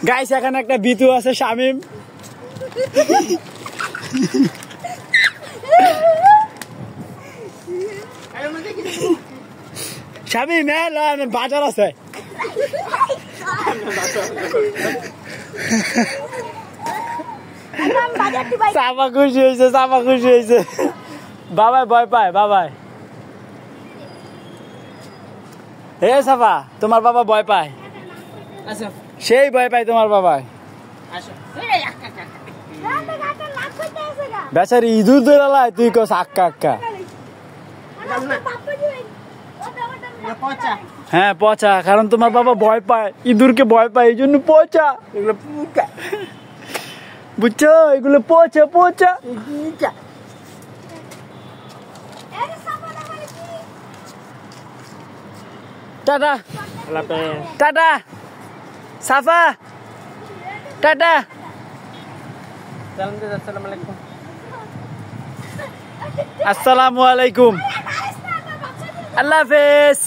Guys এখানে একটা বিতু আছে শামিম। শামিম বাজার আছে। চাপা খুশি হয়েছে, চাপা খুশি হয়েছে। বাবাই ভয় পায়, বাবাই। হে সাফা, তোমার বাবা ভয় পায়, সেই ভয় পায় তোমার বাবাই। বেচারি ইঁদুর ধরালায়, তুই কস আক্কা আক্কা। হ্যাঁ পচা, কারণ তোমার বাবা ভয় পায়, ইঁদুরকে ভয় পায়, এই জন্য পচা। বুঝছো, এগুলো পচা পচা। টাটা টাটা সাফা, টাটা। আসসালামু আলাইকুম, আল্লাহ হাফেজ।